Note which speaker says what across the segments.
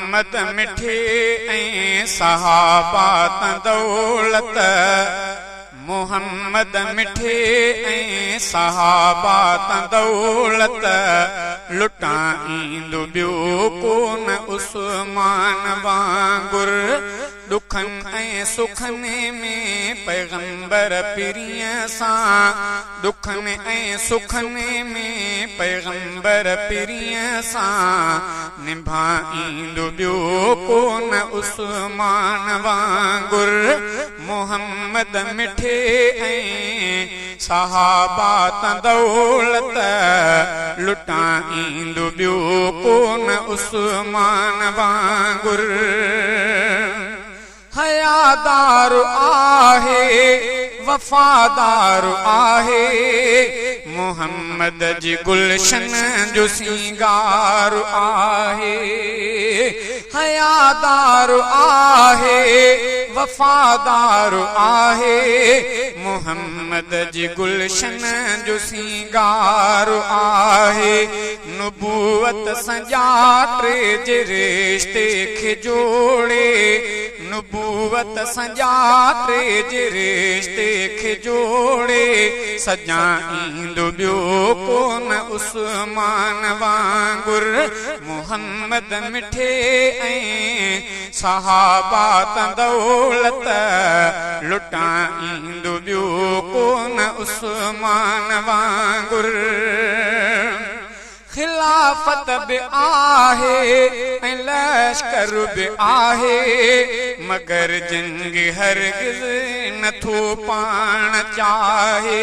Speaker 1: मोहम्मद मिठे ऐं सहाबा तां दौलत, मोहम्मद मिठे ऐं सहाबा तां दौलत, लुटाईंदो ॿियो कोन उस्मान वांगुर। दुखनि ऐं सुखनि में पैगंबर पीरीअ सां, दुखनि ऐं सुखनि में पैगंबर पीरीअ सां, निभाईंदो ॿियो कोन उस्मान वांगुर। मोहम्मद मिठे ऐं सहाबा तां दौलत, लुटाईंदो ॿियो कोन उस्मान वांगुर। हयादार आहे वफादार आहे, मोहम्मद जी गुलशन जो सिंगार आहे। हयादार आहे वफादार आहे, मोहम्मद जी गुलशन जो सिंगार आहे। नुबूवत संजाटे जे रिश्ते खे जोड़े, नुबूवत संजाटे जे रिश्ते खे जोड़े, सजाईंदो ॿियो कोन उस्मान वांगुर। मोहम्मद मिठे ऐं सहाबा तां दौलत, लुटाईंदो ॿियो कोन उस्मान वांगुर। खिलाफत बि आहे ऐं लश्कर बि आहे, मगर जंग हरगिज़ नथो पाण चाहे।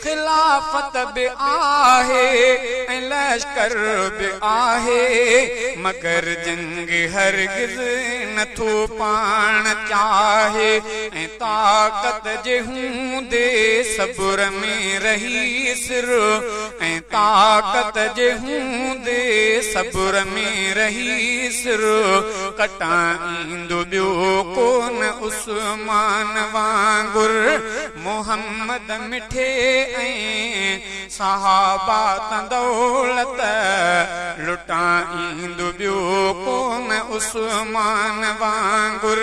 Speaker 1: खिलाफत बि आहे ऐं लश्कर बि आहे, मगर जंग हरगिज़ नथो पाण चाहे। ऐं ताक़त जे हूंदे सब्र में रही सिर, ऐं ताक़त जे हूंदे सब्र में रही सिर, कटाईंदो ॿियो कोन उस्मान वांगुर। मोहम्मद मिठे ऐं सहाबा तां दौलत, लुटाईंदो ॿियो कोन उस्मान वांगुर।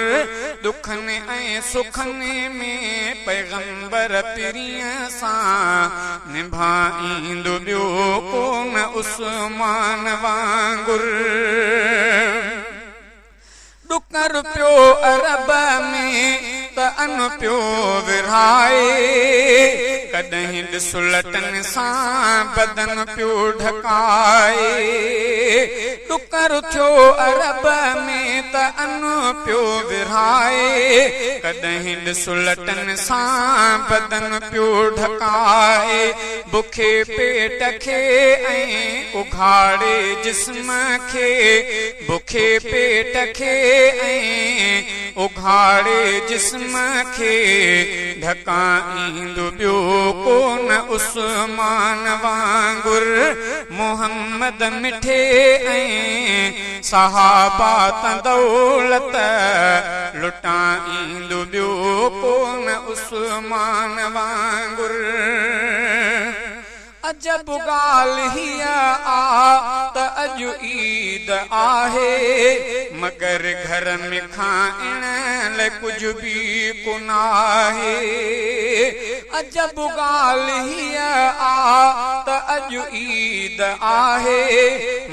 Speaker 1: दुखनि ऐं सुखनि में पैगंबर पीरीअ सां, निभाईंदो ॿियो कोन उस्मान वांगुर। डुकर पियो अरब में त अन पियो विरहाए, कॾहिं ॾिसुलटनि सां बदन पियो ढकाए। डुकर थियो अरब में त अन पियो विरहाए, कॾहिं ॾिसुलटनि सां बदन पियो ढकाए। बुखे पेट खे ऐं उघाड़े जिस्म खे, बुखे पेट खे ऐं उघाड़े जिस्म खे, ढकाईंदो ॿियो कोन उस्मान वांगुर। मोहम्मद मिठे ऐं सहाबा तां दौलत, लुटाईंदो ॿियो कोन उस्मान वांगुर। अजब ॻाल्हि हीअ आ त अॼु ईद आहे, मगर घर में खाइण लाइ कुझु बि कोन आहे। अजब ॻाल्हि हीअ आ त अॼु ईद आहे,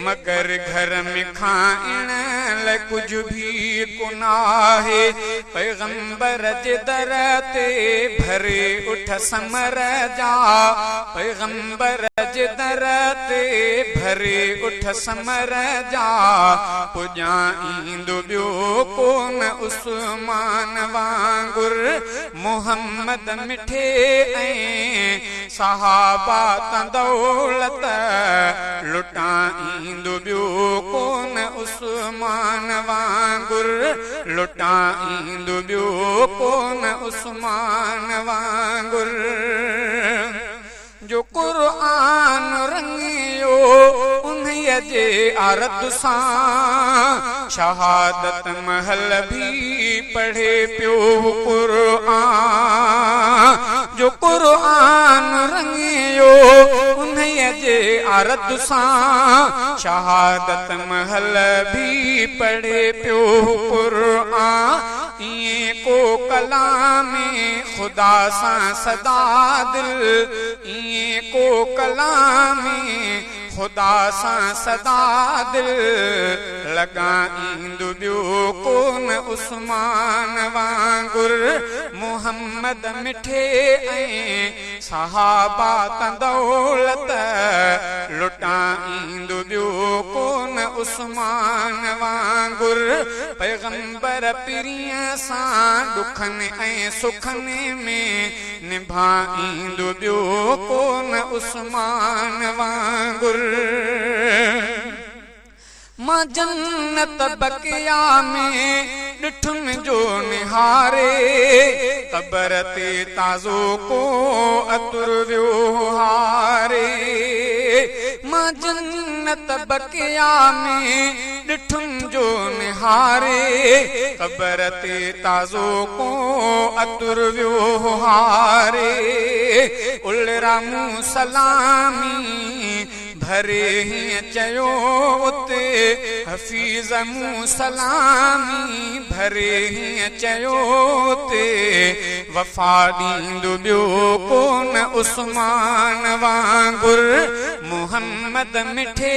Speaker 1: मगर घर में खाइण लाइ कुझु बि कोन आहे। पैगंबर जे दर ते भरे उठ समर जा, पैगंबर जे दर ते भरे उठ समर जा, पुॼाईंदो ॿियो कोन उस्मान वांगुर। मोहम्मद मिठे ऐं सहाबा तां दौलत, लुटाईंदो ॿियो कोन उस्मान वांगुर। लुटाईंदो ॿियो कोन उस्मान वांगुर। जो क़ुरान रंगियो उन्हीअ जे आरत सां शहादत महल भी पढ़े पियो क़ुरान। जो क़ुरान रंगियो उन्हीअ जे आरत सां शहादत महल भी पढ़े पियो क़ुरान। इएं को कलामे खुदा सां सदा दिल, इएं को कलामे खुदा सां सदा दिल लॻाईंदो ॿियो कोन उस्मान वांगुर। मुहम्मद मिठे ऐं सहाबा दौलत लुटाईंदो ॿियो कोन उस्मान वांगुर। पैगंबर पीरीअ सां ॾुखनि ऐं सुखनि में निभाईंदो ॿियो कोन उस्मान वांगुर। मां जन्नत बकिया में ॾिठुमि जो निहारे, क़बर ते ताज़ो को अतुर वियो हारे। मां जन्नत बकिया में ॾिठुमि जो निहारे, क़बर ते ताज़ो को अतुर वियो हारे। उलरा मूं सलामी भरे हीअं चयो उते, हफ़ीज़ मूं सलामी भरे हीअं चयो उते, वफ़ा ॾींदो ॿियो कोन उस्मान वांगुर। मुहम्मद मिठे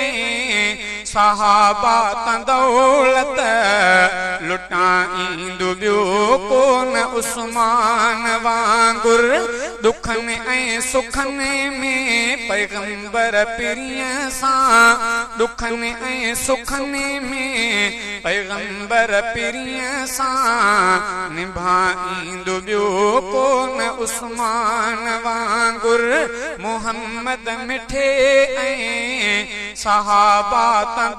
Speaker 1: ऐं सहाबा दौलत लुटाईंदो ॿियो कोन उस्मान वांगुर। दुखनि ऐं सुखनि में पैगंबर पीरीअ सां, दुखनि ऐं सुखनि में पैगंबर पीरीअ सां निभाईंदो ॿियो कोन उस्मान वांगुर। मुहम्मद मिठे ऐं सहाबा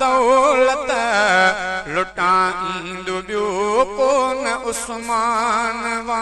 Speaker 1: दौलत लुटाईंदो ॿियो कोन उस्मान वांगुर।